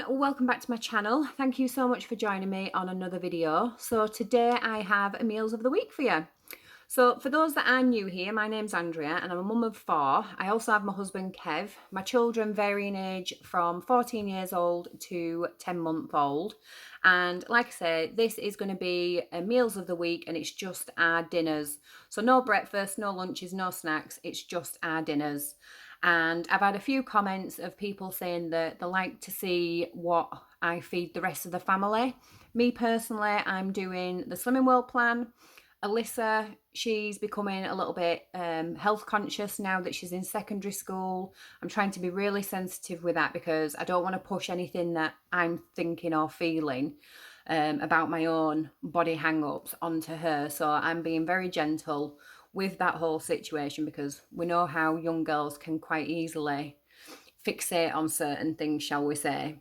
welcome back to my channel. Thank you so much for joining me on another video. So today I have a meals of the week for you. So for those that are new here, my name's Andrea and I'm a mum of 4. I also have my husband Kev. My children vary in age from 14 years old to 10-month-old. And like I say, this is going to be a meals of the week and it's just our dinners. So no breakfast, no lunches, no snacks. It's just our dinners. And I've had a few comments of people saying that they like to see what I feed the rest of the family. Me personally, I'm doing the Slimming World plan. Alyssa, she's becoming a little bit health conscious now that she's in secondary school. I'm trying to be really sensitive with that because I don't want to push anything that I'm thinking or feeling about my own body hang-ups onto her. So I'm being very gentle with that whole situation because we know how young girls can quite easily fixate on certain things, shall we say.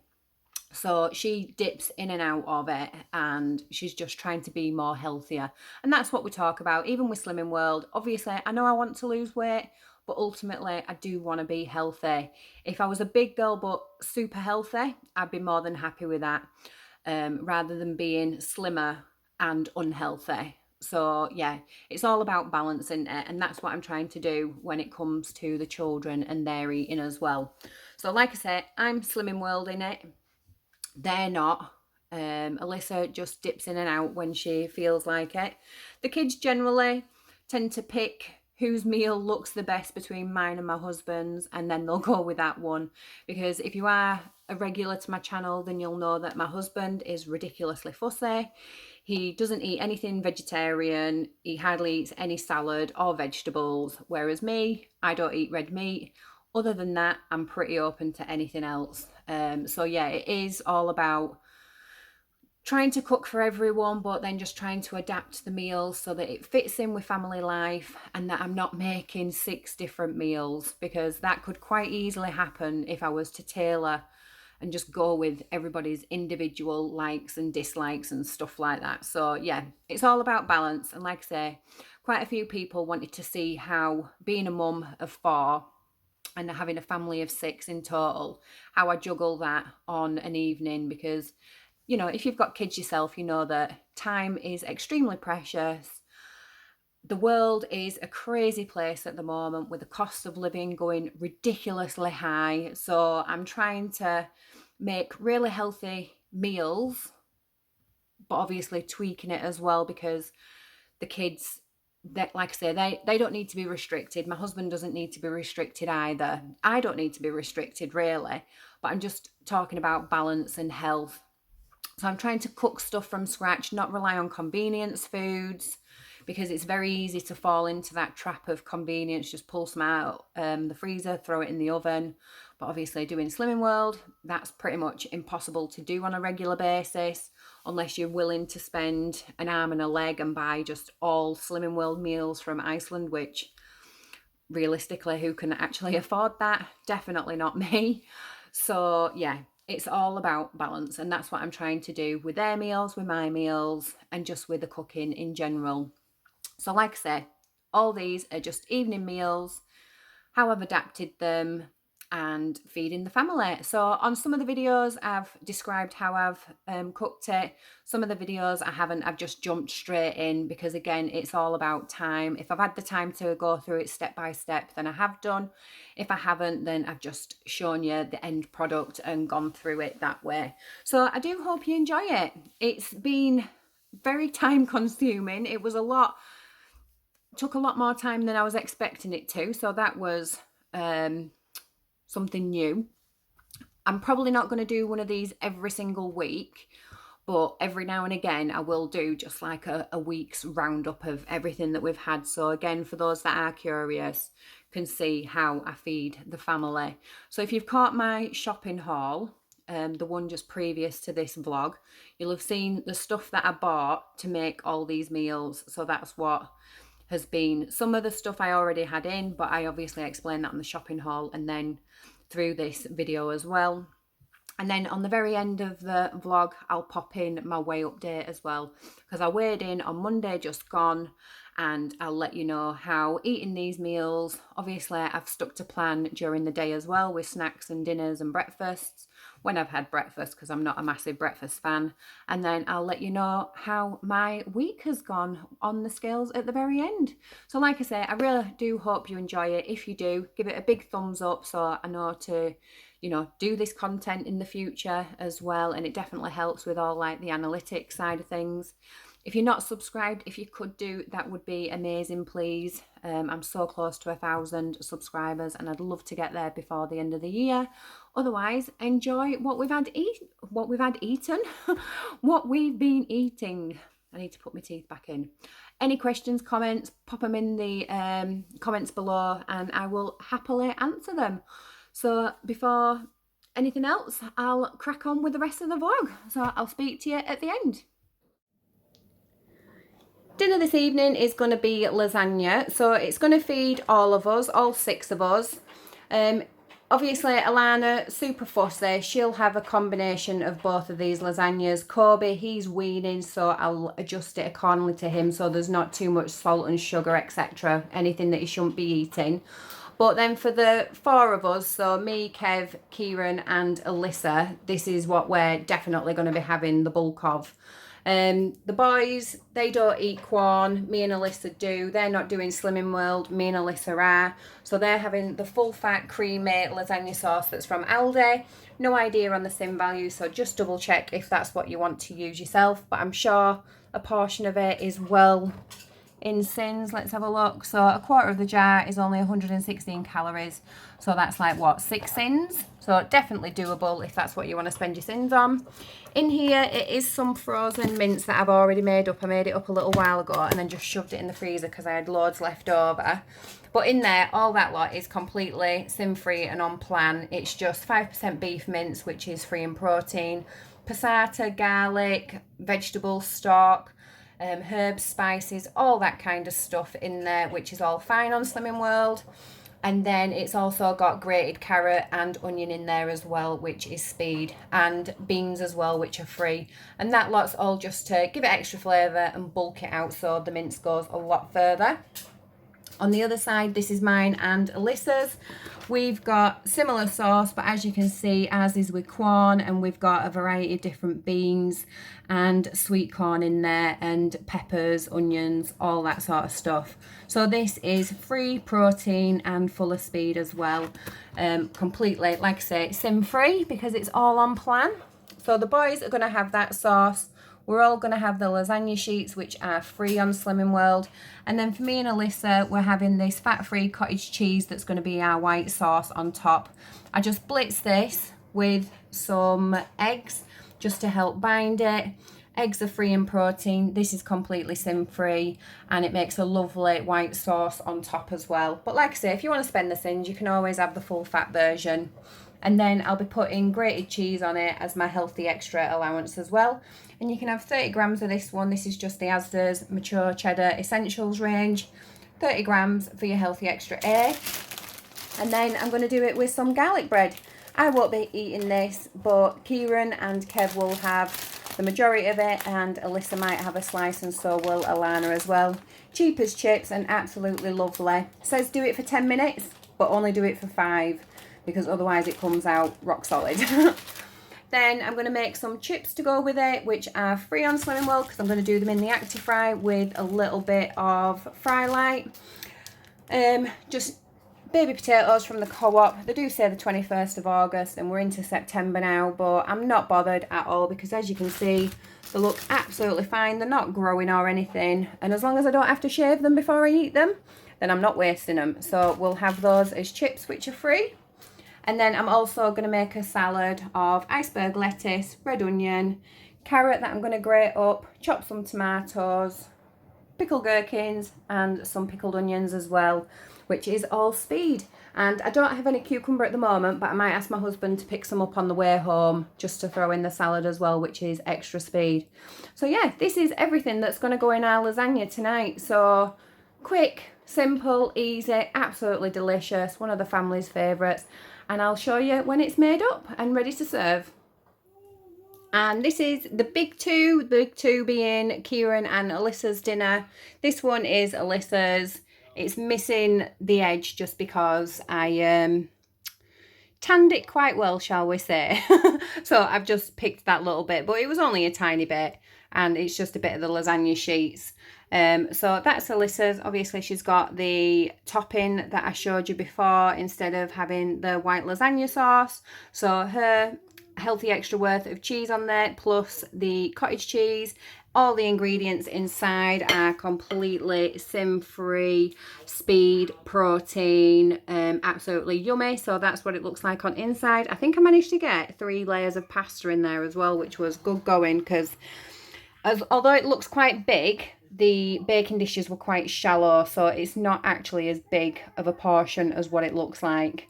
So she dips in and out of it and she's just trying to be more healthier. And that's what we talk about, even with Slimming World. Obviously, I know I want to lose weight, but ultimately I do want to be healthy. If I was a big girl but super healthy, I'd be more than happy with that, rather than being slimmer and unhealthy. So yeah, it's all about balancing it, and that's what I'm trying to do when it comes to the children and their eating as well. So like I said, I'm Slimming World in it. They're not. Alyssa just dips in and out when she feels like it. The kids generally tend to pick whose meal looks the best between mine and my husband's, and then they'll go with that one. Because if you are a regular to my channel, then you'll know that my husband is ridiculously fussy. He doesn't eat anything vegetarian. He hardly eats any salad or vegetables. Whereas me, I don't eat red meat. Other than that, I'm pretty open to anything else. So yeah, it is all about trying to cook for everyone, but then just trying to adapt the meals so that it fits in with family life and that I'm not making 6 different meals, because that could quite easily happen if I was to tailor and just go with everybody's individual likes and dislikes and stuff like that. So yeah, it's all about balance. And like I say, quite a few people wanted to see how being a mum of 4 and having a family of 6 in total, how I juggle that on an evening, because you know, if you've got kids yourself, you know that time is extremely precious. The world is a crazy place at the moment with the cost of living going ridiculously high. So I'm trying to make really healthy meals, but obviously tweaking it as well, because the kids, that, like I say, they don't need to be restricted. My husband doesn't need to be restricted either. I don't need to be restricted really, but I'm just talking about balance and health. So I'm trying to cook stuff from scratch, not rely on convenience foods, because it's very easy to fall into that trap of convenience. Just pull some out the freezer, throw it in the oven. But obviously doing Slimming World, that's pretty much impossible to do on a regular basis unless you're willing to spend an arm and a leg and buy just all Slimming World meals from Iceland, which realistically, who can actually afford that? Definitely not me. So yeah, it's all about balance, and that's what I'm trying to do with their meals, with my meals, and just with the cooking in general. So like I say, all these are just evening meals, how I've adapted them, and feeding the family. So on some of the videos I've described how I've cooked it. Some of the videos I haven't. I've just jumped straight in because again, it's all about time. If I've had the time to go through it step by step, then I have done. If I haven't, then I've just shown you the end product and gone through it that way. So I do hope you enjoy it. It's been very time consuming. It was a lot, took a lot more time than I was expecting it to. So that was something new. I'm probably not going to do one of these every single week, but every now and again I will do just like a week's roundup of everything that we've had. So again, for those that are curious, can see how I feed the family. So if you've caught my shopping haul, the one just previous to this vlog, you'll have seen the stuff that I bought to make all these meals. So that's what has been. Some of the stuff I already had in, but I obviously explained that on the shopping haul and then through this video as well. And then on the very end of the vlog, I'll pop in my weigh update as well, because I weighed in on Monday just gone, and I'll let you know how eating these meals, obviously I've stuck to plan during the day as well with snacks and dinners and breakfasts, when I've had breakfast, because I'm not a massive breakfast fan. And then I'll let you know how my week has gone on the scales at the very end. So like I say, I really do hope you enjoy it. If you do, give it a big thumbs up so I know to, you know, do this content in the future as well. And it definitely helps with all like the analytics side of things. If you're not subscribed, if you could do, that would be amazing, please. I'm so close to 1,000 subscribers and I'd love to get there before the end of the year. Otherwise, enjoy what we've eaten, what we've been eating. I need to put my teeth back in. Any questions, comments, pop them in the comments below and I will happily answer them. So before anything else, I'll crack on with the rest of the vlog. So I'll speak to you at the end. Dinner this evening is going to be lasagna, so it's going to feed all of us, all 6 of us. Obviously, Alana, super fussy, she'll have a combination of both of these lasagnas. Kobe, he's weaning, so I'll adjust it accordingly to him so there's not too much salt and sugar, etc. Anything that he shouldn't be eating. But then for the 4 of us, so me, Kev, Kieran and Alyssa, this is what we're definitely going to be having the bulk of. The boys, they don't eat corn, me and Alyssa do. They're not doing Slimming World, me and Alyssa are. So they're having the full fat creamy lasagna sauce that's from Aldi. No idea on the sim value, so just double check if that's what you want to use yourself. But I'm sure a portion of it is well in sins. Let's have a look. So a quarter of the jar is only 116 calories. So that's like what, 6 sins? So definitely doable if that's what you want to spend your sins on. In here it is some frozen mince that I've already made up. I made it up a little while ago and then just shoved it in the freezer because I had loads left over. But in there, all that lot is completely sin-free and on plan. It's just 5% beef mince, which is free in protein, passata, garlic, vegetable stock, herbs, spices, all that kind of stuff in there, which is all fine on Slimming World. And then it's also got grated carrot and onion in there as well, which is speed, and beans as well, which are free. And that lot's all just to give it extra flavour and bulk it out so the mince goes a lot further. On the other side, this is mine and Alyssa's. We've got similar sauce, but as you can see, ours is with corn, and we've got a variety of different beans and sweet corn in there, and peppers, onions, all that sort of stuff. So this is free protein and full of speed as well. Completely, like I say, sim free because it's all on plan. So the boys are going to have that sauce. We're all going to have the lasagna sheets, which are free on Slimming World. And then for me and Alyssa, we're having this fat-free cottage cheese that's going to be our white sauce on top. I just blitz this with some eggs just to help bind it. Eggs are free in protein. This is completely sin-free, and it makes a lovely white sauce on top as well. But like I say, if you want to spend the sins, you can always have the full fat version. And then I'll be putting grated cheese on it as my healthy extra allowance as well. And you can have 30 grams of this one. This is just the Asda's Mature Cheddar Essentials range. 30 grams for your healthy extra A. And then I'm going to do it with some garlic bread. I won't be eating this, but Kieran and Kev will have the majority of it, and Alyssa might have a slice, and so will Alana as well. Cheap as chips and absolutely lovely. It says do it for 10 minutes, but only do it for 5. Because otherwise it comes out rock solid. Then I'm going to make some chips to go with it, which are free on Slimming World because I'm going to do them in the Actifry with a little bit of Fry Light. Just baby potatoes from the co-op. They do say the 21st of August and we're into September now, but I'm not bothered at all because as you can see, they look absolutely fine. They're not growing or anything. And as long as I don't have to shave them before I eat them, then I'm not wasting them. So we'll have those as chips, which are free. And then I'm also going to make a salad of iceberg lettuce, red onion, carrot that I'm going to grate up, chop some tomatoes, pickled gherkins and some pickled onions as well, which is all speed. And I don't have any cucumber at the moment, but I might ask my husband to pick some up on the way home just to throw in the salad as well, which is extra speed. So yeah, this is everything that's going to go in our lasagna tonight. So quick, simple, easy, absolutely delicious, one of the family's favourites. And I'll show you when it's made up and ready to serve. And this is the big two being Kieran and Alyssa's dinner. This one is Alyssa's. It's missing the edge just because I tanned it quite well, shall we say. So I've just picked that little bit, but it was only a tiny bit, and it's just a bit of the lasagna sheets. So that's Alyssa's. Obviously she's got the topping that I showed you before instead of having the white lasagna sauce. So her healthy extra worth of cheese on there, plus the cottage cheese. All the ingredients inside are completely sim-free, speed, protein, absolutely yummy. So that's what it looks like on inside. I think I managed to get 3 layers of pasta in there as well, which was good going, because although it looks quite big, the baking dishes were quite shallow, so it's not actually as big of a portion as what it looks like.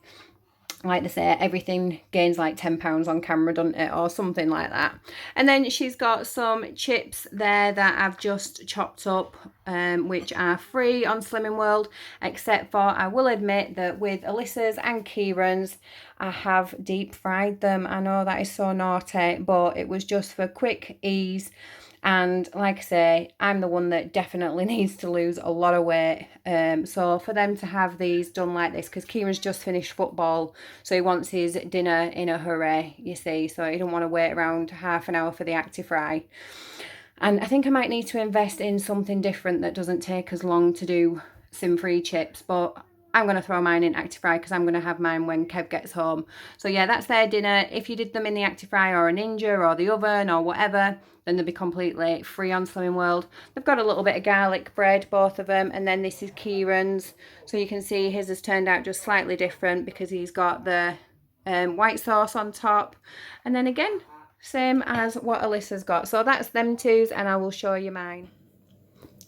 Like they say, everything gains like £10 on camera, doesn't it? Or something like that. And then she's got some chips there that I've just chopped up, which are free on Slimming World, except for I will admit that with Alyssa's and Kieran's, I have deep fried them. I know that is so naughty, but it was just for quick ease. And like I say, I'm the one that definitely needs to lose a lot of weight. So for them to have these done like this, because Kieran's just finished football, so he wants his dinner in a hurry, you see. So he don't want to wait around half an hour for the Actifry. And I think I might need to invest in something different that doesn't take as long to do sim-free chips. But I'm going to throw mine in Actifry because I'm going to have mine when Kev gets home. So yeah, that's their dinner. If you did them in the Actifry or a Ninja or the oven or whatever, then they'll be completely free on Slimming World. They've got a little bit of garlic bread, both of them. And then this is Kieran's. So you can see his has turned out just slightly different because he's got the white sauce on top. And then again, same as what Alyssa's got. So that's them two's, and I will show you mine.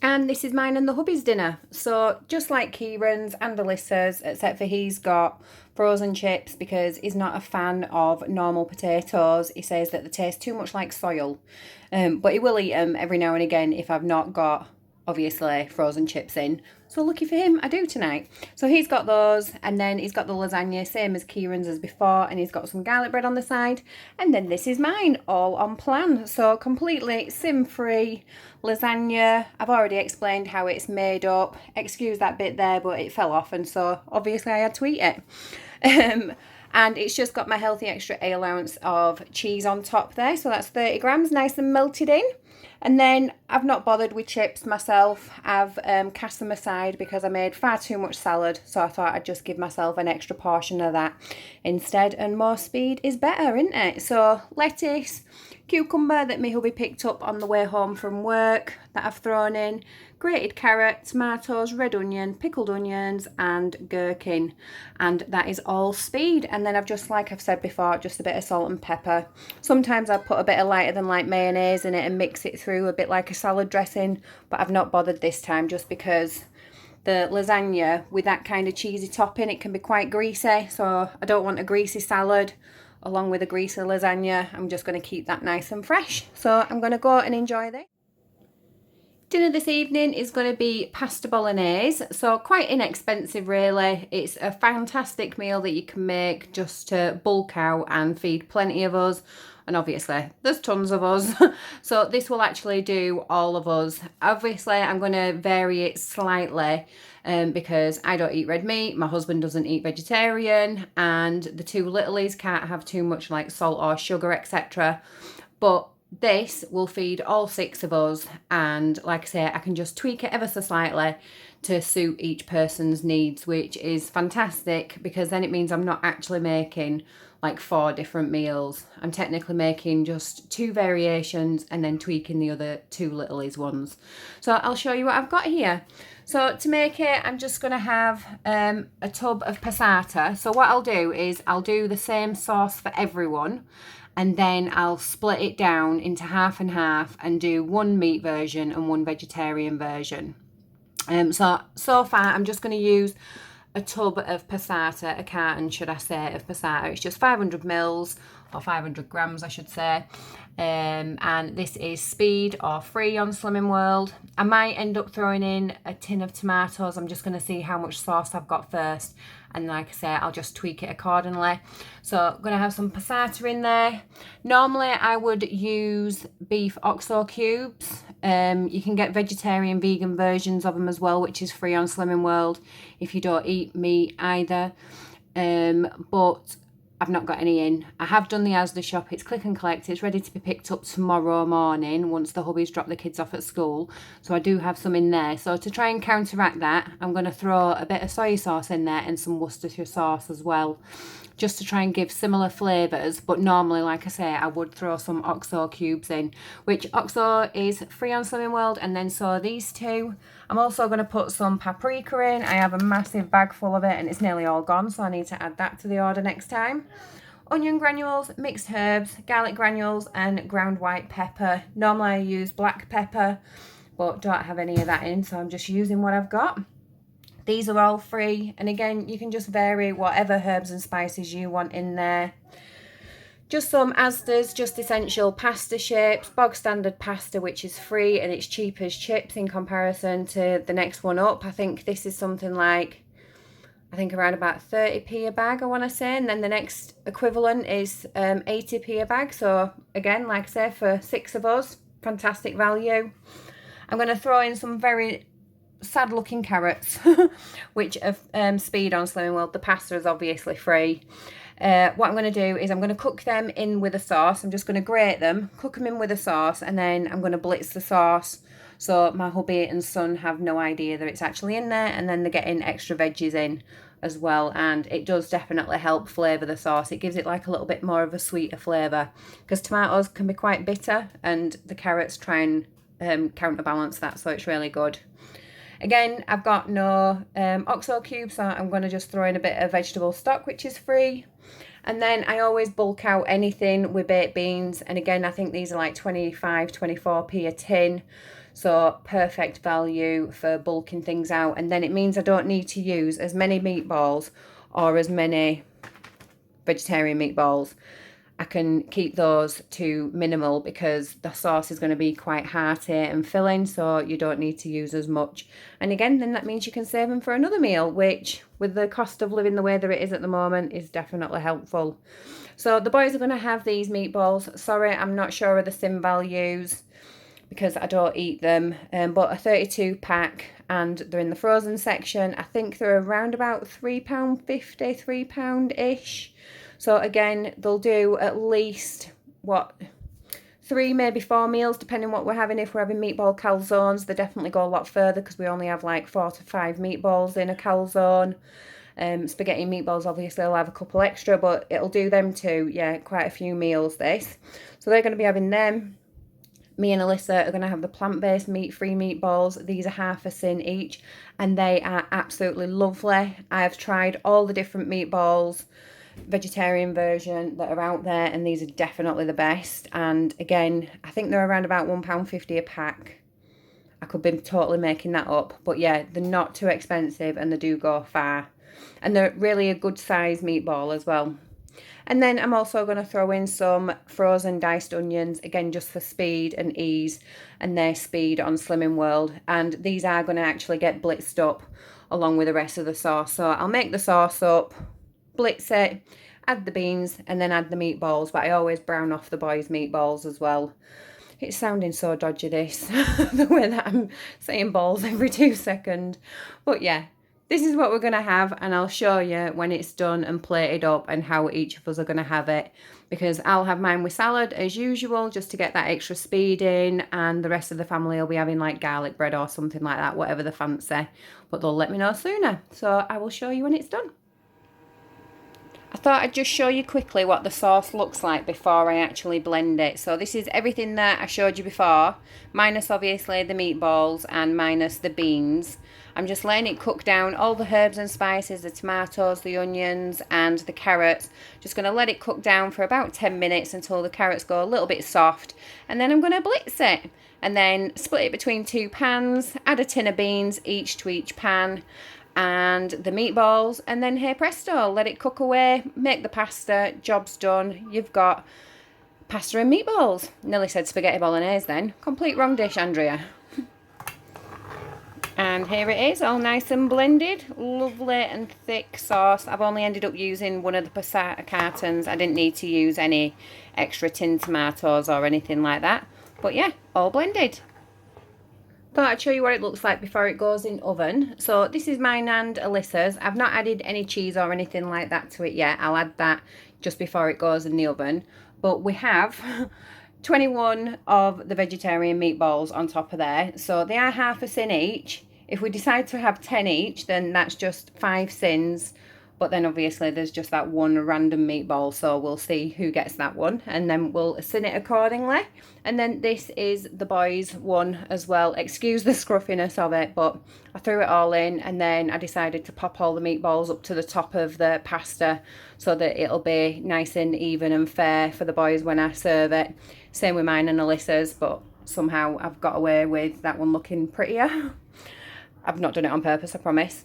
And this is mine and the hubby's dinner. So just like Kieran's and Alyssa's, except for he's got frozen chips because he's not a fan of normal potatoes. He says that they taste too much like soil. But he will eat them every now and again if I've not got, obviously, frozen chips in. So lucky for him, I do tonight. So he's got those, and then he's got the lasagna, same as Kieran's as before, and he's got some garlic bread on the side. And then this is mine, all on plan. So completely sim-free lasagna. I've already explained how it's made up. Excuse that bit there, but it fell off, and so obviously I had to eat it. And it's just got my healthy extra A allowance of cheese on top there. So that's 30 grams, nice and melted in. And then I've not bothered with chips myself. I've cast them aside because I made far too much salad. So I thought I'd just give myself an extra portion of that instead. And more speed is better, isn't it? So lettuce, cucumber that my hubby picked up on the way home from work that I've thrown in, grated carrot, tomatoes, red onion, pickled onions and gherkin, and that is all speed. And then I've just, like I've said before, just a bit of salt and pepper. Sometimes I put a bit of lighter than light mayonnaise in it and mix it through a bit like a salad dressing, but I've not bothered this time just because the lasagna with that kind of cheesy topping, it can be quite greasy, so I don't want a greasy salad along with a greasy lasagna. I'm just going to keep that nice and fresh. So I'm going to go and enjoy this. Dinner this evening is going to be pasta bolognese, so quite inexpensive really. It's a fantastic meal that you can make just to bulk out and feed plenty of us, and obviously there's tons of us. So this will actually do all of us. Obviously I'm going to vary it slightly because I don't eat red meat, my husband doesn't eat vegetarian, and the two littlies can't have too much like salt or sugar, etc. But this will feed all 6 of us, and like I say, I can just tweak it ever so slightly to suit each person's needs, which is fantastic because then it means I'm not actually making like 4 different meals. I'm technically making just 2 variations and then tweaking the other 2 littlies ones. So I'll show you what I've got here. So to make it, I'm just going to have a tub of passata. So what I'll do is I'll do the same sauce for everyone, and then I'll split it down into half and half and do 1 meat version and 1 vegetarian version. So far I'm just going to use a tub of passata, a carton should I say, of passata. It's just 500 mils or 500 grams I should say. And this is speed or free on Slimming World. I might end up throwing in a tin of tomatoes. I'm just going to see how much sauce I've got first, and like I say, I'll just tweak it accordingly. So I'm going to have some passata in there. Normally I would use beef oxo cubes. You can get vegetarian vegan versions of them as well, which is free on Slimming World if you don't eat meat either. But I've not got any in. I have done the Asda shop. It's click and collect. It's ready to be picked up tomorrow morning once the hubbies drop the kids off at school. So I do have some in there. So to try and counteract that, I'm going to throw a bit of soy sauce in there and some Worcestershire sauce as well, just to try and give similar flavours. But normally, like I say, I would throw some OXO cubes in, which OXO is free on Slimming World, and then so are these two. I'm also going to put some paprika in. I have a massive bag full of it and it's nearly all gone, so I need to add that to the order next time. Onion granules, mixed herbs, garlic granules and ground white pepper. Normally I use black pepper, but don't have any of that in, so I'm just using what I've got. These are all free, and again, you can just vary whatever herbs and spices you want in there. Just some Asda's Just Essential pasta shapes, bog standard pasta, which is free and it's cheap as chips in comparison to the next one up. I think this is something like, I think around about 30p a bag, I want to say, and then the next equivalent is 80p a bag. So again, like I say, for 6 of us, fantastic value. I'm going to throw in some very sad looking carrots, which are speed on Slimming World. The pasta is obviously free. What I'm going to do is I'm going to cook them in with a sauce. I'm just going to grate them, cook them in with a sauce, and then I'm going to blitz the sauce so my hubby and son have no idea that it's actually in there, and then they're getting extra veggies in as well, and it does definitely help flavour the sauce. It gives it like a little bit more of a sweeter flavour, because tomatoes can be quite bitter and the carrots try and counterbalance that, so it's really good. Again, I've got no OXO cubes, so I'm going to just throw in a bit of vegetable stock, which is free. And then I always bulk out anything with baked beans. And again, I think these are like 25, 24p a tin. So perfect value for bulking things out. And then it means I don't need to use as many meatballs or as many vegetarian meatballs. I can keep those to minimal because the sauce is going to be quite hearty and filling, so you don't need to use as much. And again, then that means you can save them for another meal, which with the cost of living the way that it is at the moment is definitely helpful. So the boys are going to have these meatballs. Sorry, I'm not sure of the sim values because I don't eat them, but a 32 pack, and they're in the frozen section. I think they're around about £3.50, £3-ish. So again, they'll do at least, 3, maybe 4 meals, depending what we're having. If we're having meatball calzones, they definitely go a lot further because we only have like 4 to 5 meatballs in a calzone. Spaghetti meatballs, obviously, I'll have a couple extra, but it'll do them too. Yeah, quite a few meals, this. So they're going to be having them. Me and Alyssa are going to have the plant-based meat-free meatballs. These are half a sin each, and they are absolutely lovely. I have tried all the different meatballs, vegetarian version that are out there, and these are definitely the best. And again, I think they're around about £1.50 a pack. I could be totally making that up, but yeah, they're not too expensive and they do go far, and they're really a good size meatball as well. And then I'm also going to throw in some frozen diced onions, again just for speed and ease, and their speed on Slimming World. And these are going to actually get blitzed up along with the rest of the sauce. So I'll make the sauce up, blitz it, add the beans, and then add the meatballs. But I always brown off the boys' meatballs as well. It's sounding so dodgy, this, the way that I'm saying balls every 2 seconds. But yeah, this is what we're going to have, and I'll show you when it's done and plated up and how each of us are going to have it, because I'll have mine with salad as usual just to get that extra speed in, and the rest of the family will be having like garlic bread or something like that, whatever they fancy, but they'll let me know sooner, so I will show you when it's done. I thought I'd just show you quickly what the sauce looks like before I actually blend it. So this is everything that I showed you before, minus obviously the meatballs and minus the beans. I'm just letting it cook down, all the herbs and spices, the tomatoes, the onions and the carrots. Just going to let it cook down for about 10 minutes until the carrots go a little bit soft. And then I'm going to blitz it. And then split it between 2 pans, add a tin of beans each to each pan, and the meatballs, and then hey presto, let it cook away, make the pasta, job's done. You've got pasta and meatballs. Nearly said spaghetti bolognese then. Complete wrong dish, Andrea. And here it is, all nice and blended. Lovely and thick sauce. I've only ended up using one of the passata cartons. I didn't need to use any extra tin tomatoes or anything like that. But yeah, all blended. Thought I'd show you what it looks like before it goes in oven. So this is mine and Alyssa's. I've not added any cheese or anything like that to it yet. I'll add that just before it goes in the oven. But we have 21 of the vegetarian meatballs on top of there. So they are half a sin each. If we decide to have 10 each, then that's just 5 sins. But then obviously there's just that one random meatball, so we'll see who gets that one, and then we'll sin it accordingly. And then this is the boys' one as well. Excuse the scruffiness of it, but I threw it all in, and then I decided to pop all the meatballs up to the top of the pasta so that it'll be nice and even and fair for the boys when I serve it. Same with mine and Alyssa's, but somehow I've got away with that one looking prettier. I've not done it on purpose, I promise.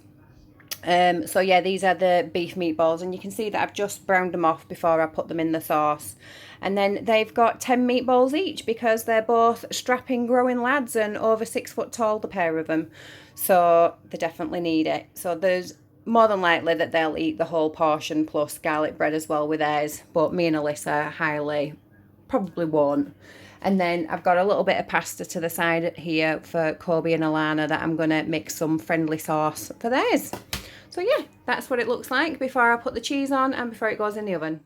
So yeah, these are the beef meatballs, and you can see that I've just browned them off before I put them in the sauce. And then they've got 10 meatballs each because they're both strapping growing lads and over 6 foot tall, the pair of them. So they definitely need it. So there's more than likely that they'll eat the whole portion plus garlic bread as well with theirs, but me and Alyssa highly probably won't. And then I've got a little bit of pasta to the side here for Kobe and Alana that I'm going to mix some friendly sauce for theirs. So yeah, that's what it looks like before I put the cheese on and before it goes in the oven.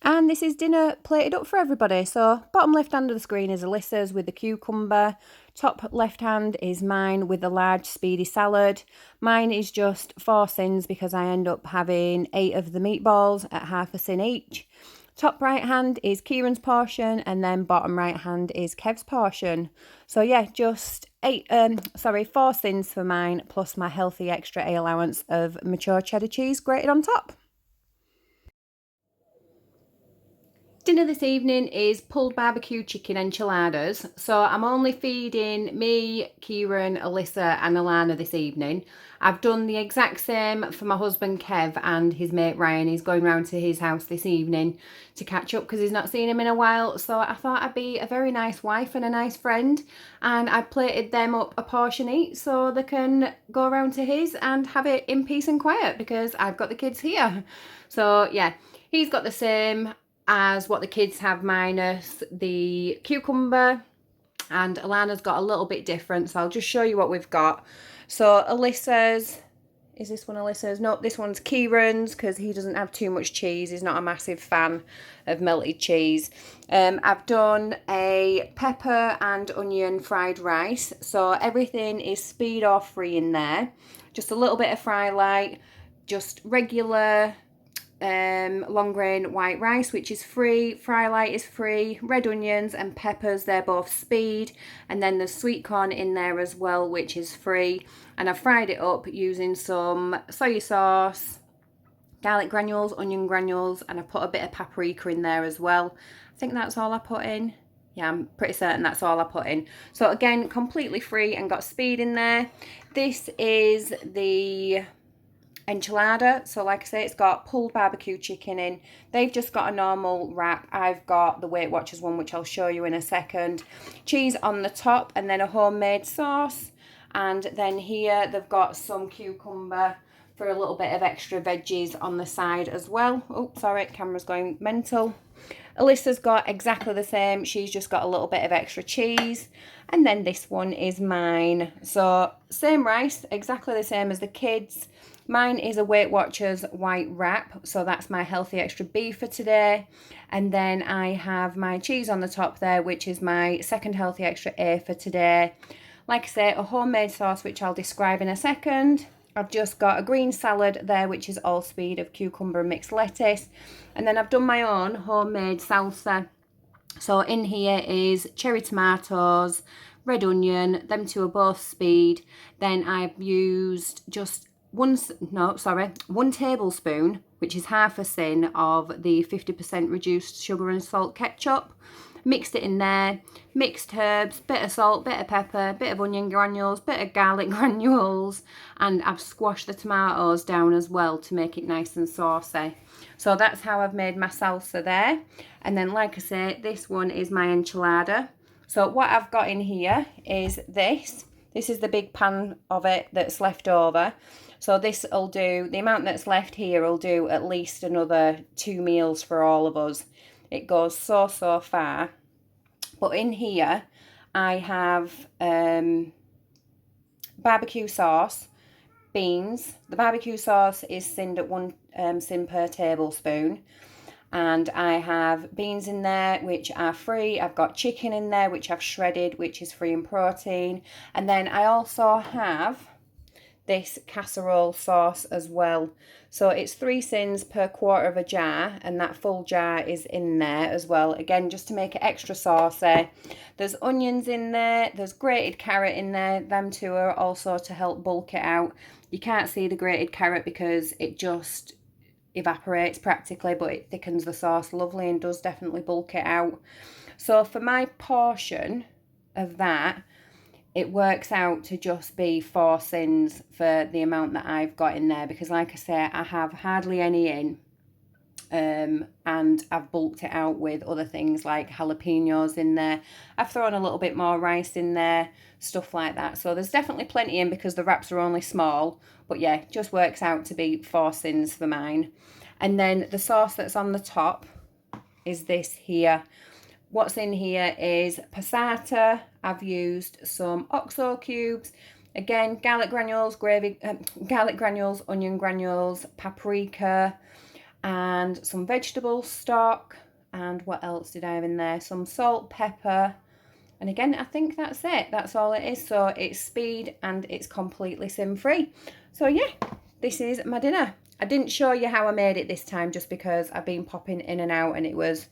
And this is dinner plated up for everybody. So bottom left hand of the screen is Alyssa's with the cucumber. Top left hand is mine with the large speedy salad. Mine is just 4 sins because I end up having 8 of the meatballs at half a sin each. Top right hand is Kieran's portion, and then bottom right hand is Kev's portion. So yeah, just 4 sins for mine, plus my healthy extra allowance of mature cheddar cheese grated on top. Dinner this evening is pulled barbecue chicken enchiladas. So I'm only feeding me, Kieran, Alyssa and Alana this evening. I've done the exact same for my husband Kev and his mate Ryan. He's going round to his house this evening to catch up because he's not seen him in a while. So I thought I'd be a very nice wife and a nice friend, and I plated them up a portion each so they can go round to his and have it in peace and quiet because I've got the kids here. So yeah, he's got the same as what the kids have minus the cucumber, and Alana's got a little bit different, so I'll just show you what we've got. So Alyssa's, is this one Alyssa's? No, this one's Kieran's because he doesn't have too much cheese. He's not a massive fan of melted cheese. I've done a pepper and onion fried rice, so everything is speed or free in there. Just a little bit of fry light, just regular long grain white rice, which is free. Fry light is free. Red onions and peppers, they're both speed, and then there's sweet corn in there as well, which is free. And I fried it up using some soy sauce, garlic granules, onion granules, and I put a bit of paprika in there as well. I think that's all I put in. Yeah, I'm pretty certain that's all I put in. So again, completely free and got speed in there. This is the enchilada. So like I say, it's got pulled barbecue chicken in. They've just got a normal wrap. I've got the Weight Watchers one, which I'll show you in a second. Cheese on the top, and then a homemade sauce. And then here they've got some cucumber for a little bit of extra veggies on the side as well. Oh, sorry, camera's going mental. Alyssa's got exactly the same. She's just got a little bit of extra cheese. And then this one is mine. So same rice, exactly the same as the kids. Mine is a Weight Watchers white wrap, so that's my healthy extra beef for today. And then I have my cheese on the top there, which is my second healthy extra A for today. Like I say, a homemade sauce, which I'll describe in a second. I've just got a green salad there, which is all speed of cucumber and mixed lettuce. And then I've done my own homemade salsa. So in here is cherry tomatoes, red onion, them two are both speed. Then I've used just one tablespoon, which is half a sin of the 50% reduced sugar and salt ketchup. Mixed it in there, mixed herbs, bit of salt, bit of pepper, bit of onion granules, bit of garlic granules, and I've squashed the tomatoes down as well to make it nice and saucy. So that's how I've made my salsa there. And then like I say, this one is my enchilada. So what I've got in here is this. This is the big pan of it that's left over. So this will do, the amount that's left here will do at least another 2 meals for all of us. It goes so far. But in here, I have barbecue sauce, beans. The barbecue sauce is sinned at 1 sin per tablespoon. and I have beans in there which are free. I've got chicken in there which I've shredded, which is free in protein, and then I also have this casserole sauce as well. So it's 3 sins per quarter of a jar, and that full jar is in there as well, again just to make it extra saucy. There's onions in there, there's grated carrot in there. Them two are also to help bulk it out. You can't see the grated carrot because it just evaporates practically, but it thickens the sauce lovely and does definitely bulk it out. So for my portion of that, it works out to just be 4 sins for the amount that I've got in there, because like I say, I have hardly any in, and I've bulked it out with other things like jalapenos in there. I've thrown a little bit more rice in there, stuff like that. So there's definitely plenty in because the wraps are only small, but yeah, it just works out to be 4 sins for mine. And then the sauce that's on the top is this here. What's in here is passata. I've used some oxo cubes, again garlic granules, garlic granules, onion granules, paprika, and some vegetable stock. And what else did I have in there? Some salt, pepper, and again I think that's it. That's all it is. So it's speed and it's completely sin free. So yeah, this is my dinner. I didn't show you how I made it this time just because I've been popping in and out and it was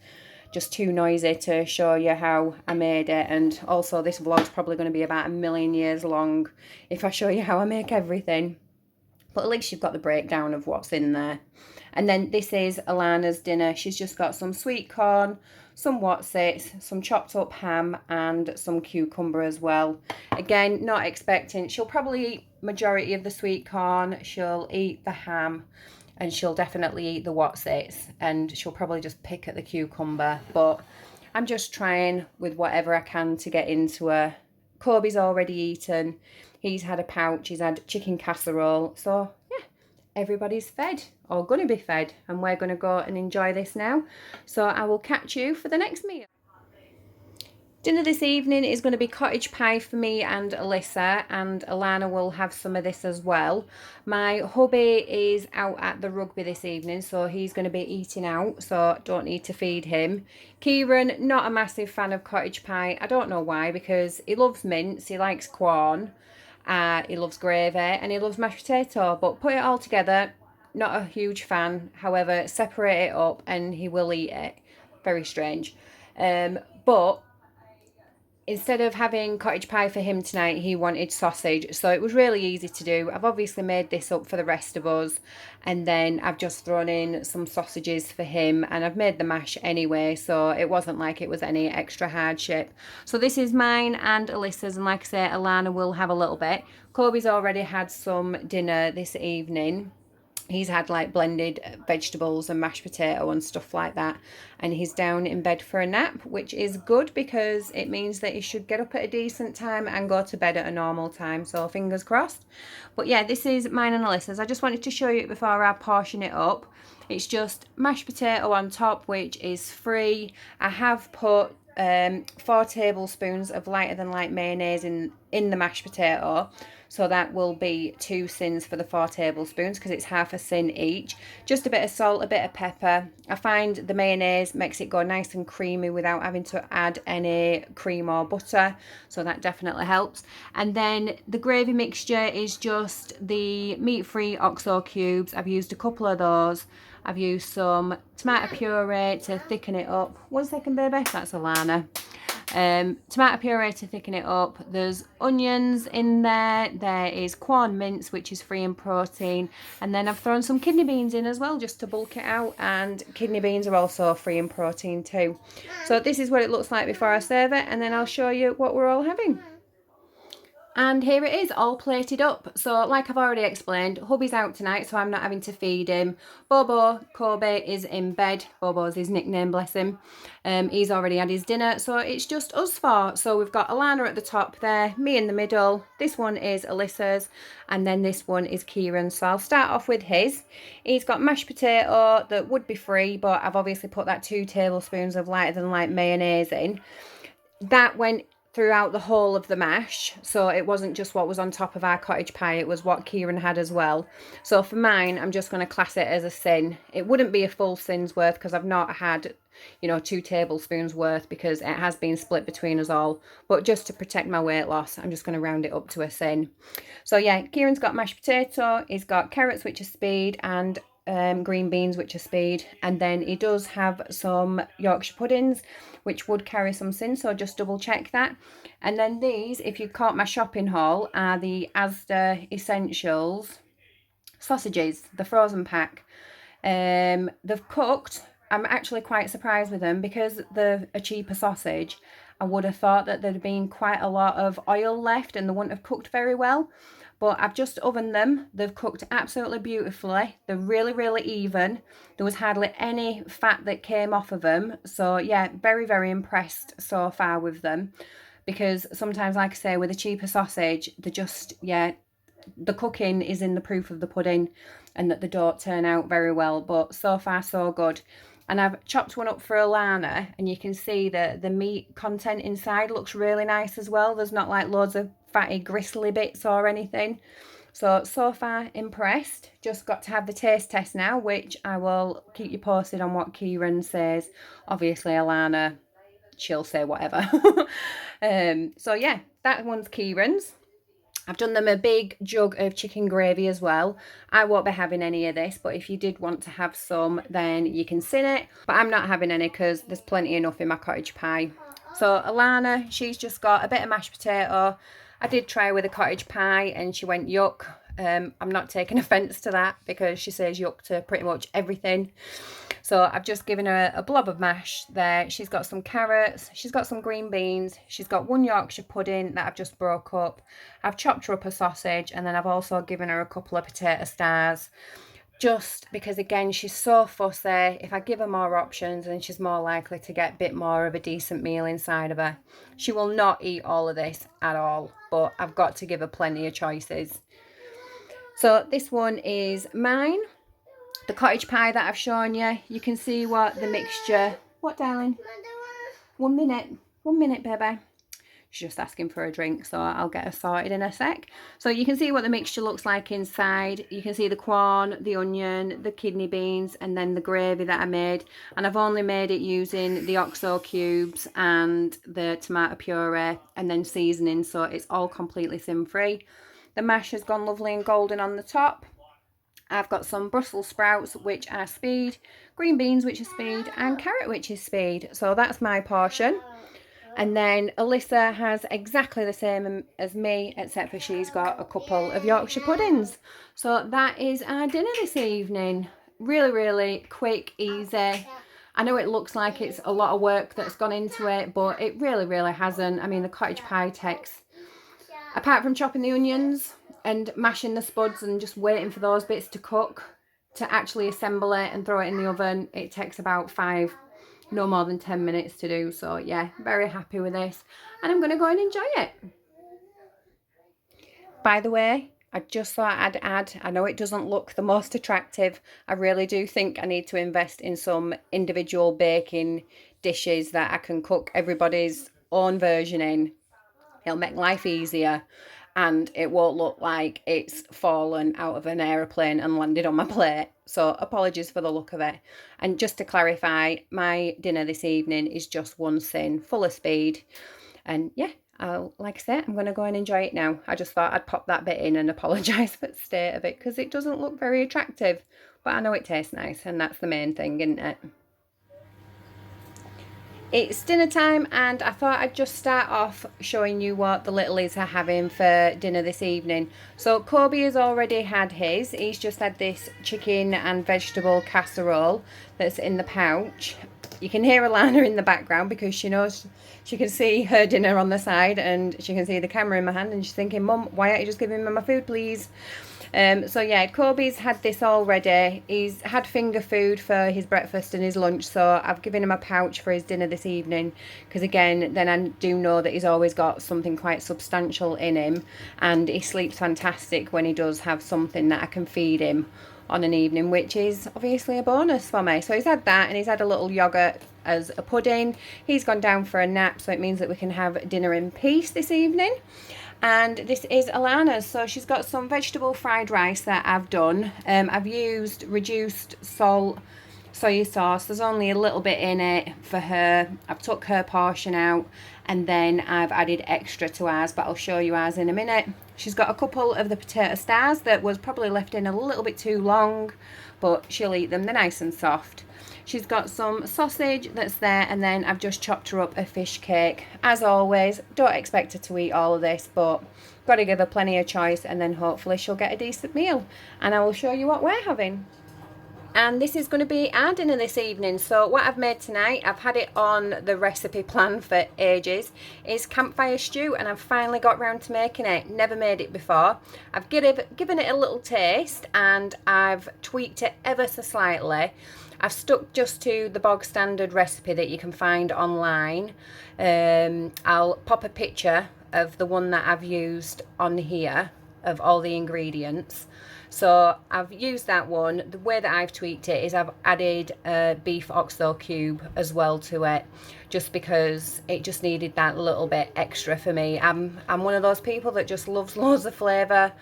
just too noisy to show you how I made it. And also this vlog's probably going to be about 1,000,000 years long if I show you how I make everything. But at least you've got the breakdown of what's in there. And then this is Alana's dinner. She's just got some sweet corn, some Wotsits, some chopped up ham, and some cucumber as well. Again, not expecting, she'll probably eat majority of the sweet corn, she'll eat the ham, and she'll definitely eat the Wotsits, and she'll probably just pick at the cucumber. But I'm just trying with whatever I can to get into her. Kobe's already eaten. He's had a pouch. He's had chicken casserole. So, yeah, everybody's fed or going to be fed. And we're going to go and enjoy this now. So I will catch you for the next meal. Dinner this evening is going to be cottage pie for me and Alyssa, and Alana will have some of this as well. My hubby is out at the rugby this evening, so he's going to be eating out, so don't need to feed him. Kieran, not a massive fan of cottage pie. I don't know why, because he loves mince, he likes corn, he loves gravy, and he loves mashed potato, but put it all together, not a huge fan. However, separate it up and he will eat it. Very strange. But instead of having cottage pie for him tonight, he wanted sausage. So it was really easy to do. I've obviously made this up for the rest of us. And then I've just thrown in some sausages for him. And I've made the mash anyway. So it wasn't like it was any extra hardship. So this is mine and Alyssa's. And like I say, Alana will have a little bit. Kobe's already had some dinner this evening. He's had like blended vegetables and mashed potato and stuff like that. And he's down in bed for a nap, which is good because it means that he should get up at a decent time and go to bed at a normal time. So fingers crossed. But yeah, this is mine and Alyssa's. I just wanted to show you it before I portion it up. It's just mashed potato on top, which is free. I have put 4 tablespoons of lighter than light mayonnaise in the mashed potato. So that will be 2 sins for the 4 tablespoons because it's half a sin each. Just a bit of salt, a bit of pepper. I find the mayonnaise makes it go nice and creamy without having to add any cream or butter. So that definitely helps. And then the gravy mixture is just the meat-free oxo cubes. I've used a couple of those. I've used some tomato puree to thicken it up. 1 second, baby. That's Alana. Tomato puree to thicken it up. There's onions in there. There is corn mince, which is free in protein. And then I've thrown some kidney beans in as well, just to bulk it out. And kidney beans are also free in protein too. So this is what it looks like before I serve it. And then I'll show you what we're all having. And here it is, all plated up. So like I've already explained, hubby's out tonight, so I'm not having to feed him. Bobo, Kobe, is in bed. Bobo's his nickname, bless him. He's already had his dinner, so it's just us 4. So we've got Alana at the top there, me in the middle. This one is Alyssa's, and then this one is Kieran's. So I'll start off with his. He's got mashed potato that would be free, but I've obviously put that 2 tablespoons of lighter than light mayonnaise in. That went throughout the whole of the mash, so it wasn't just what was on top of our cottage pie, it was what Kieran had as well. So for mine, I'm just going to class it as a sin. It wouldn't be a full sin's worth because I've not had, you know, 2 tablespoons worth, because it has been split between us all, but just to protect my weight loss, I'm just going to round it up to a sin. So yeah, Kieran's got mashed potato, he's got carrots, which are speed, and green beans, which are speed, and then he does have some Yorkshire puddings, which would carry some sin, so just double check that. And then these, if you caught my shopping haul, are the Asda Essentials sausages, the frozen pack. They've cooked. I'm actually quite surprised with them because they're a cheaper sausage. I would have thought that there'd been quite a lot of oil left and they wouldn't have cooked very well. But I've just ovened them. They've cooked absolutely beautifully. They're really, really even. There was hardly any fat that came off of them. So yeah, very, very impressed so far with them. Because sometimes, like I say, with a cheaper sausage, they're just, yeah, the cooking is in the proof of the pudding and that they don't turn out very well. But so far, so good. And I've chopped one up for Alana, and you can see that the meat content inside looks really nice as well. There's not like loads of fatty gristly bits or anything. So far impressed. Just got to have the taste test now, which I will keep you posted on what Kieran says. Obviously Alana, she'll say whatever. So yeah, that one's Kieran's. I've done them a big jug of chicken gravy as well. I won't be having any of this, but if you did want to have some, then you can sin it. But I'm not having any because there's plenty enough in my cottage pie. So Alana, she's just got a bit of mashed potato. I did try with a cottage pie and she went yuck. I'm not taking offence to that because she says yuck to pretty much everything. So I've just given her a blob of mash there. She's got some carrots, she's got some green beans, she's got 1 Yorkshire pudding that I've just broke up. I've chopped her up a sausage, and then I've also given her a couple of potato stars. Just because, again, she's so fussy. If I give her more options, then she's more likely to get a bit more of a decent meal inside of her. She will not eat all of this at all, but I've got to give her plenty of choices. So this one is mine. The cottage pie that I've shown you, you can see what the mixture... What, darling? 1 minute. 1 minute, baby. She's just asking for a drink, so I'll get her sorted in a sec. So you can see what the mixture looks like inside. You can see the corn, the onion, the kidney beans, and then the gravy that I made. And I've only made it using the OXO cubes and the tomato puree and then seasoning, so it's all completely sin-free. The mash has gone lovely and golden on the top. I've got some Brussels sprouts, which are speed, green beans, which are speed, and carrot, which is speed. So that's my portion. And then Alyssa has exactly the same as me, except for she's got a couple of Yorkshire puddings. So that is our dinner this evening. Really, really quick, easy. I know it looks like it's a lot of work that's gone into it, but it really, really hasn't. I mean, the cottage pie takes, apart from chopping the onions and mashing the spuds and just waiting for those bits to cook, to actually assemble it and throw it in the oven, it takes about 5, no more than 10 minutes to do. So yeah, very happy with this, and I'm going to go and enjoy it. By the way, I just thought I'd add, I know it doesn't look the most attractive. I really do think I need to invest in some individual baking dishes that I can cook everybody's own version in. It'll make life easier, and it won't look like it's fallen out of an aeroplane and landed on my plate. So apologies for the look of it. And just to clarify, my dinner this evening is just 1 sin, full of speed. And yeah, like I said, I'm going to go and enjoy it now. I just thought I'd pop that bit in and apologise for the state of it, because it doesn't look very attractive. But I know it tastes nice, and that's the main thing, isn't it? It's dinner time, and I thought I'd just start off showing you what the littlies are having for dinner this evening. So Kobe has already had his. He's just had this chicken and vegetable casserole that's in the pouch. You can hear Alana in the background because she knows she can see her dinner on the side, and she can see the camera in my hand, and she's thinking, Mum, why aren't you just giving me my food, please? So yeah, Kobe's had this already. He's had finger food for his breakfast and his lunch, so I've given him a pouch for his dinner this evening, because again, then I do know that he's always got something quite substantial in him, and he sleeps fantastic when he does have something that I can feed him on an evening, which is obviously a bonus for me. So he's had that, and he's had a little yogurt as a pudding. He's gone down for a nap, so it means that we can have dinner in peace this evening. And this is Alana's, so she's got some vegetable fried rice that I've done. I've used reduced salt soy sauce. There's only a little bit in it for her. I've took her portion out, and then I've added extra to ours, but I'll show you ours in a minute. She's got a couple of the potato stars that was probably left in a little bit too long, but she'll eat them. They're nice and soft. She's got some sausage that's there, and then I've just chopped her up a fish cake. As always, don't expect her to eat all of this, but got to give her plenty of choice, and then hopefully she'll get a decent meal. And I will show you what we're having. And this is going to be our dinner this evening. So what I've made tonight, I've had it on the recipe plan for ages, is campfire stew, and I've finally got round to making it. Never made it before. I've given it a little taste, and I've tweaked it ever so slightly. I've stuck just to the bog standard recipe that you can find online. I'll pop a picture of the one that I've used on here of all the ingredients. So I've used that one. The way that I've tweaked it is I've added a beef oxtail cube as well to it, just because it just needed that little bit extra for me. I'm one of those people that just loves loads of flavour.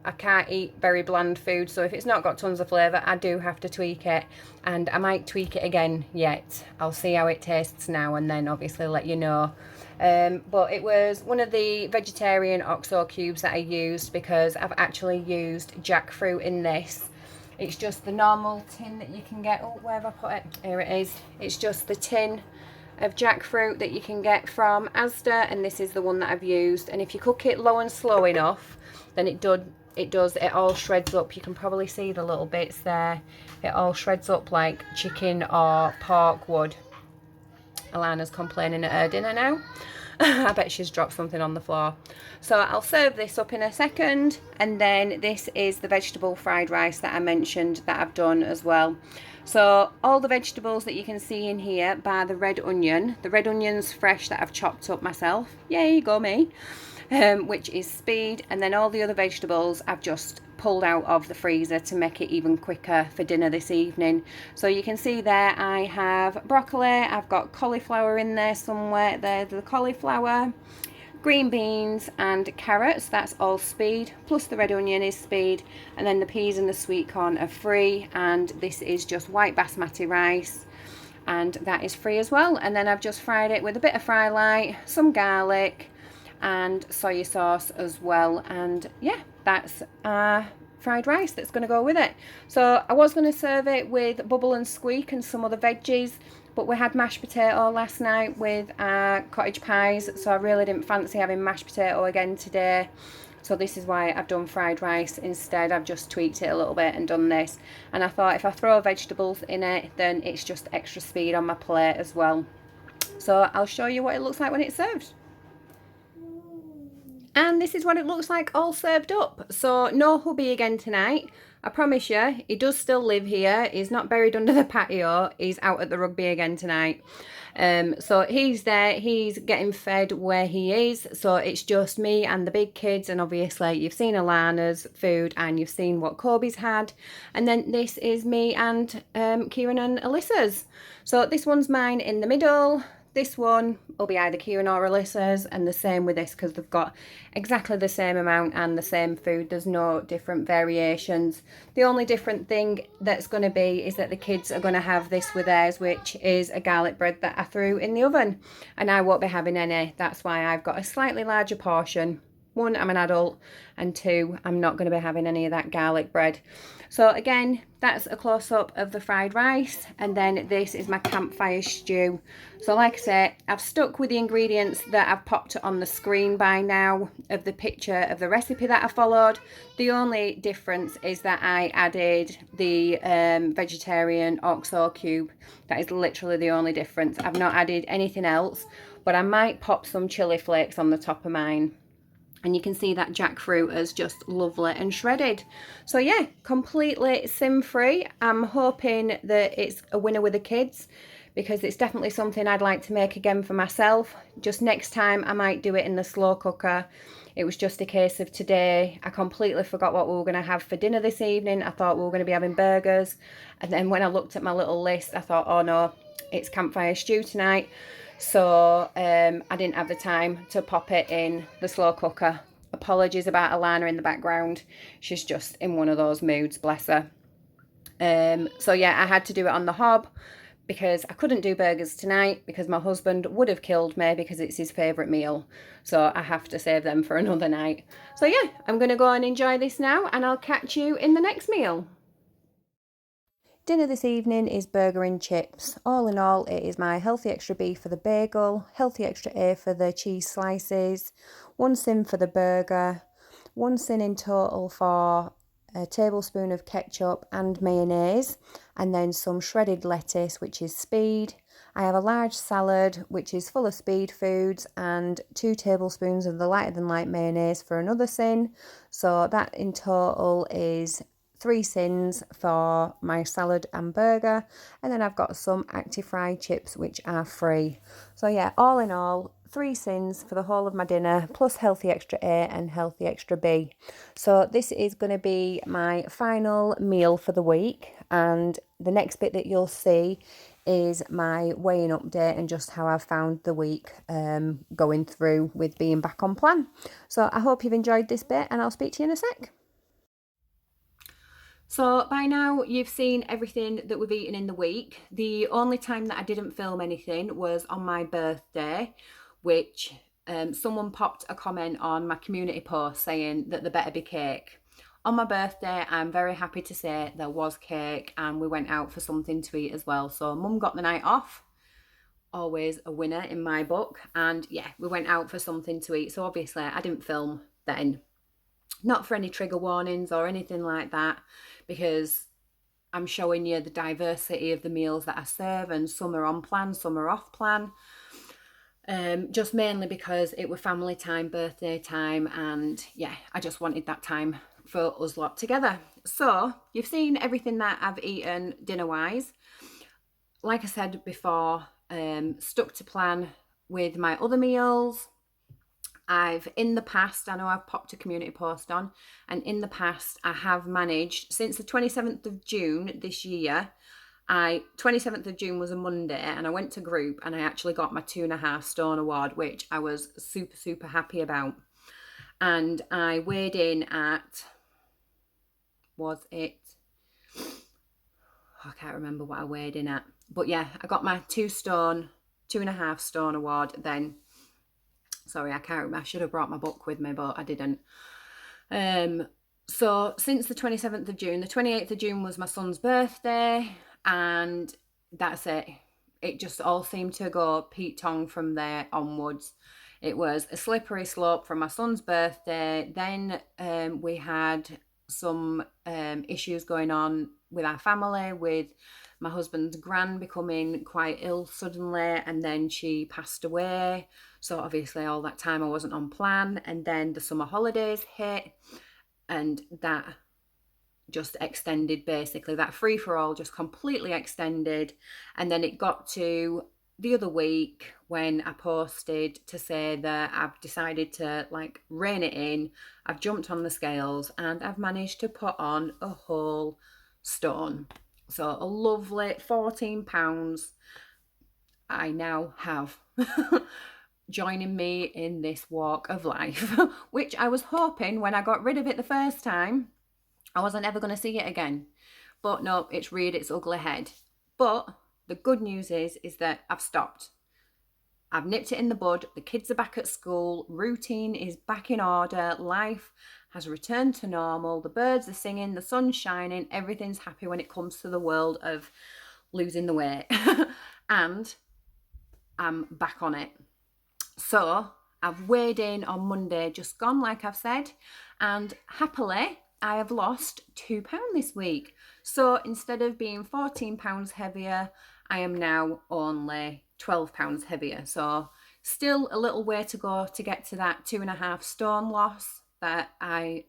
I can't eat very bland food, so if it's not got tons of flavour, I do have to tweak it, and I might tweak it again yet. I'll see how it tastes now, and then obviously let you know. But it was one of the vegetarian oxtail cubes that I used, because I've actually used jackfruit in this. It's just the normal tin that you can get. Oh, where have I put it? Here it is. It's just the tin of jackfruit that you can get from Asda, and this is the one that I've used. And if you cook it low and slow enough, then it all shreds up. You can probably see the little bits there. It all shreds up like chicken or pork would. Alana's complaining at her dinner now. I bet she's dropped something on the floor. So I'll serve this up in a second, and then this is the vegetable fried rice that I mentioned that I've done as well. So all the vegetables that you can see in here, bar the red onion. The red onion's fresh that I've chopped up myself. Yay, go me. Which is speed, and then all the other vegetables I've just pulled out of the freezer to make it even quicker for dinner this evening. So you can see there I have broccoli, I've got cauliflower in there somewhere, there's the cauliflower, green beans and carrots. That's all speed, plus the red onion is speed, and then the peas and the sweet corn are free, and this is just white basmati rice, and that is free as well. And then I've just fried it with a bit of fry light, some garlic and soy sauce as well, and yeah, that's fried rice that's going to go with it. So I was going to serve it with bubble and squeak and some other veggies, but we had mashed potato last night with cottage pies, so I really didn't fancy having mashed potato again today. So this is why I've done fried rice instead. I've just tweaked it a little bit and done this, and I thought if I throw vegetables in it, then it's just extra speed on my plate as well. So I'll show you what it looks like when it's served. And this is what it looks like all served up. So no hubby again tonight. I promise you, he does still live here. He's not buried under the patio. He's out at the rugby again tonight. So he's there. He's getting fed where he is. So it's just me and the big kids. And obviously you've seen Alana's food and you've seen what Kobe's had. And then this is me and Kieran and Alyssa's. So this one's mine in the middle. This one will be either Kieran or Alyssa's, and the same with this, because they've got exactly the same amount and the same food. There's no different variations. The only different thing that's going to be is that the kids are going to have this with theirs, which is a garlic bread that I threw in the oven, and I won't be having any. That's why I've got a slightly larger portion. One, I'm an adult, and two, I'm not going to be having any of that garlic bread. So again, that's a close-up of the fried rice, and then this is my campfire stew. So like I said, I've stuck with the ingredients that I've popped on the screen by now of the picture of the recipe that I followed. The only difference is that I added the vegetarian oxtail cube. That is literally the only difference. I've not added anything else, but I might pop some chili flakes on the top of mine. And you can see that jackfruit is just lovely and shredded. So yeah, completely sin-free. I'm hoping that it's a winner with the kids, because it's definitely something I'd like to make again for myself. Just next time I might do it in the slow cooker. It was just a case of today, I completely forgot what we were going to have for dinner this evening. I thought we were going to be having burgers. And then when I looked at my little list, I thought, oh no, it's campfire stew tonight. So I didn't have the time to pop it in the slow cooker. Apologies about Alana in the background. She's just in one of those moods, bless her. So yeah, I had to do it on the hob, because I couldn't do burgers tonight because my husband would have killed me, because it's his favourite meal. So I have to save them for another night. So yeah, I'm going to go and enjoy this now, and I'll catch you in the next meal. Dinner this evening is burger and chips. All in all, it is my healthy extra B for the bagel, healthy extra A for the cheese slices, 1 sin for the burger, 1 sin in total for a tablespoon of ketchup and mayonnaise, and then some shredded lettuce, which is speed. I have a large salad, which is full of speed foods, and 2 tablespoons of the lighter than light mayonnaise for another sin. So that in total is 3 sins for my salad and burger, and then I've got some active fried chips, which are free. So yeah, all in all, 3 sins for the whole of my dinner, plus healthy extra A and healthy extra B. So this is going to be my final meal for the week, and the next bit that you'll see is my weighing update and just how I've found the week going through with being back on plan. So I hope you've enjoyed this bit, and I'll speak to you in a sec. So by now you've seen everything that we've eaten in the week. The only time that I didn't film anything was on my birthday, which someone popped a comment on my community post saying that there better be cake. On my birthday, I'm very happy to say there was cake, and we went out for something to eat as well. So Mum got the night off, always a winner in my book. And yeah, we went out for something to eat. So obviously I didn't film then. Not for any trigger warnings or anything like that, because I'm showing you the diversity of the meals that I serve, and some are on plan, some are off plan. Just mainly because it was family time, birthday time, and yeah, I just wanted that time for us lot together. So you've seen everything that I've eaten dinner wise. Like I said before, stuck to plan with my other meals. I've in the past, I know I've popped a community post on, and in the past I have managed, since the 27th of June this year, 27th of June was a Monday, and I went to group and I actually got my 2.5 stone award, which I was super happy about. And I weighed in at, was it, I can't remember what I weighed in at, but yeah, I got my 2.5 stone award then. Sorry, I can't remember. I should have brought my book with me, but I didn't. So since the 27th of June, the 28th of June was my son's birthday, and that's it. It just all seemed to go Pete Tong from there onwards. It was a slippery slope from my son's birthday. Then we had some issues going on with our family, with my husband's gran becoming quite ill suddenly, and then she passed away. So obviously all that time I wasn't on plan, and then the summer holidays hit, and that just extended, basically that free-for-all just completely extended. And then it got to the other week when I posted to say that I've decided to like rein it in. I've jumped on the scales and I've managed to put on a whole stone. So a lovely 14 pounds I now have joining me in this walk of life, which I was hoping when I got rid of it the first time, I wasn't ever going to see it again. But no, it's reared its ugly head. But the good news is that I've stopped. I've nipped it in the bud. The kids are back at school. Routine is back in order. Life has returned to normal. The birds are singing. The sun's shining. Everything's happy when it comes to the world of losing the weight. And I'm back on it. So I've weighed in on Monday, just gone, like I've said. And happily, I have lost £2 this week. So instead of being 14 pounds heavier, I am now only 12 pounds heavier. So Still a little way to go to get to that 2.5 stone loss that I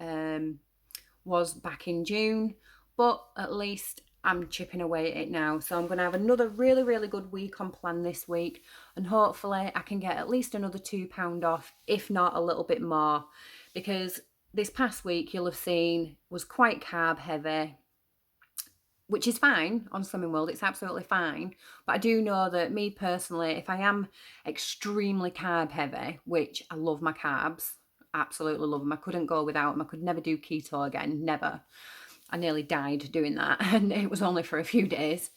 was back in June, but at least I'm chipping away at it now. So I'm going to have another really, really good week on plan this week, and hopefully I can get at least another £2 off, if not a little bit more, because this past week, you'll have seen, was quite carb heavy, which is fine on Slimming World. It's absolutely fine. But I do know that me personally, if I am extremely carb heavy, which I love my carbs, absolutely love them. I couldn't go without them. I could never do keto again, never. I nearly died doing that, and it was only for a few days.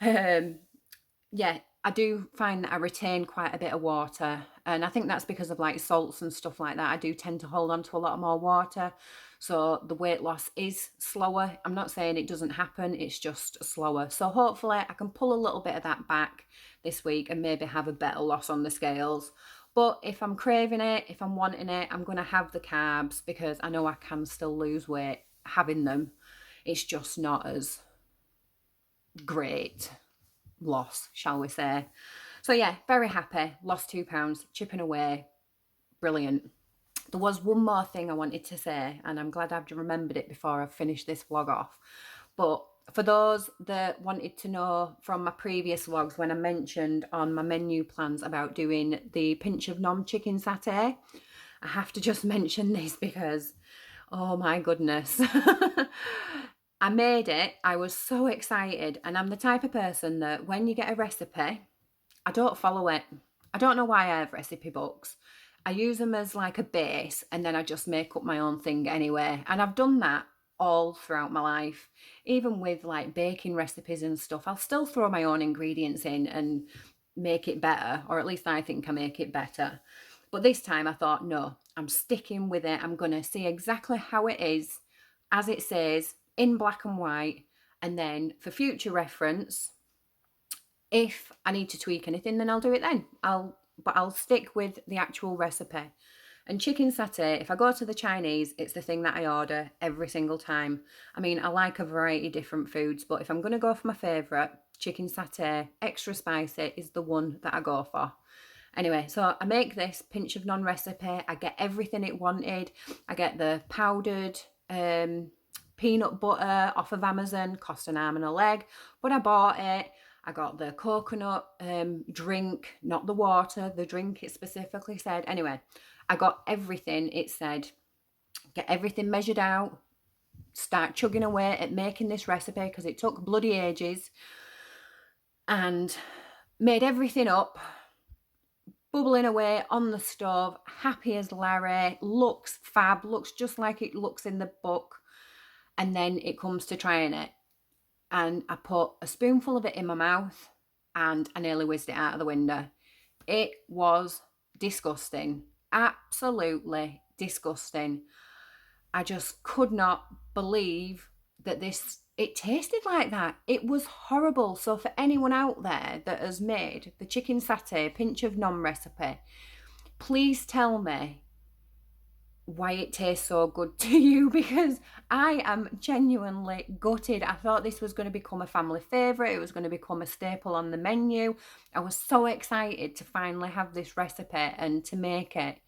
Yeah, I do find that I retain quite a bit of water, and I think that's because of like salts and stuff like that. I do tend to hold on to a lot more water, so the weight loss is slower. I'm not saying it doesn't happen, it's just slower. So hopefully I can pull a little bit of that back this week and maybe have a better loss on the scales. But if I'm craving it, if I'm wanting it, I'm going to have the carbs, because I know I can still lose weight having them. It's just not as great loss, shall we say. So yeah, very happy. Lost £2, chipping away. Brilliant. There was one more thing I wanted to say, and I'm glad I've remembered it before I've finished this vlog off. But for those that wanted to know from my previous vlogs, when I mentioned on my menu plans about doing the pinch of nom chicken satay, I have to just mention this because, oh my goodness. I made it. I was so excited, and I'm the type of person that when you get a recipe, I don't follow it. I don't know why I have recipe books. I use them as like a base, and then I just make up my own thing anyway. And I've done that all throughout my life. Even with like baking recipes and stuff, I'll still throw my own ingredients in and make it better, or at least I think I make it better. But this time I thought, no, I'm sticking with it. I'm going to see exactly how it is, as it says, in black and white. And then for future reference, if I need to tweak anything, then I'll do it then. But I'll stick with the actual recipe. And chicken satay, if I go to the Chinese, it's the thing that I order every single time. I mean, I like a variety of different foods, but if I'm going to go for my favourite, chicken satay, extra spicy, is the one that I go for. Anyway, so I make this pinch of non recipe. I get everything it wanted. I get the powdered peanut butter off of Amazon, cost an arm and a leg, but I bought it. I got the coconut drink, not the water, the drink it specifically said. Anyway, I got everything it said. Get everything measured out, start chugging away at making this recipe, because it took bloody ages, and made everything up, bubbling away on the stove, happy as Larry, looks fab, looks just like it looks in the book. And then it comes to trying it, and I put a spoonful of it in my mouth, and I nearly whizzed it out of the window. It was disgusting, absolutely disgusting. I just could not believe that it tasted like that. It was horrible. So for anyone out there that has made the chicken satay pinch of nom recipe, please tell me why it tastes so good to you, because I am genuinely gutted. I thought this was going to become a family favourite. It was going to become a staple on the menu. I was so excited to finally have this recipe and to make it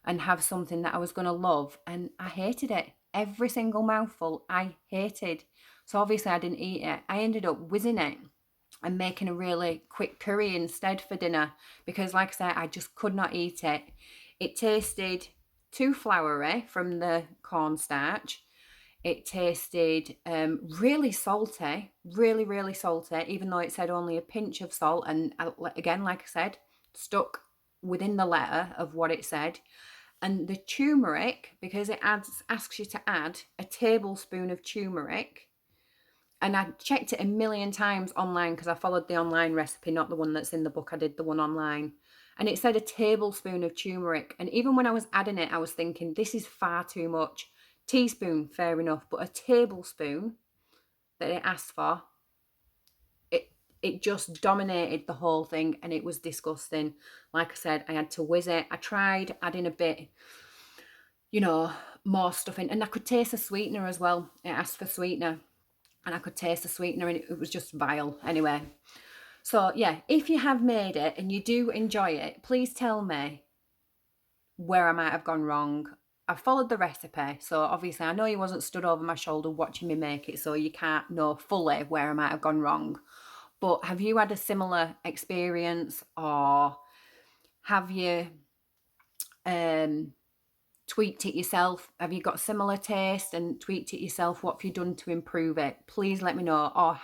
and have something that I was going to love, and I hated it. Every single mouthful I hated. So obviously I didn't eat it. I ended up whizzing it and making a really quick curry instead for dinner, because like I said, I just could not eat it. It tasted too floury from the cornstarch. It tasted really salty, really, really salty, even though it said only a pinch of salt. And again, like I said, stuck within the letter of what it said. And the turmeric, because it asks you to add a tablespoon of turmeric. And I checked it a million times online, because I followed the online recipe, not the one that's in the book. I did the one online. And it said a tablespoon of turmeric. And even when I was adding it, I was thinking, this is far too much. Teaspoon, fair enough. But a tablespoon that it asked for, it just dominated the whole thing, and it was disgusting. Like I said, I had to whiz it. I tried adding a bit, more stuff in. And I could taste the sweetener as well. It asked for sweetener, and I could taste the sweetener, and it was just vile. Anyway, So yeah, if you have made it and you do enjoy it, please tell me where I might have gone wrong. I've followed the recipe, so obviously I know you wasn't stood over my shoulder watching me make it, so you can't know fully where I might have gone wrong. But have you had a similar experience, or have you tweaked it yourself? Have you got similar taste and tweaked it yourself? What have you done to improve it? Please let me know. Or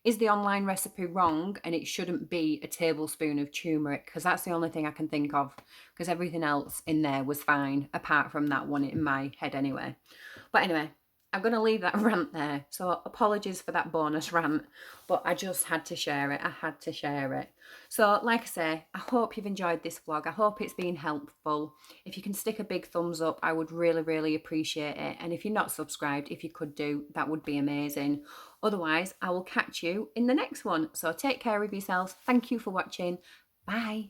is the online recipe wrong and it shouldn't be a tablespoon of turmeric? Because that's the only thing I can think of, because everything else in there was fine apart from that one in my head anyway. But anyway, I'm going to leave that rant there. So apologies for that bonus rant, but I just had to share it. I had to share it. So like I say, I hope you've enjoyed this vlog. I hope it's been helpful. If you can stick a big thumbs up, I would really, really appreciate it. And if you're not subscribed, if you could do, that would be amazing. Otherwise, I will catch you in the next one. So take care of yourselves. Thank you for watching. Bye.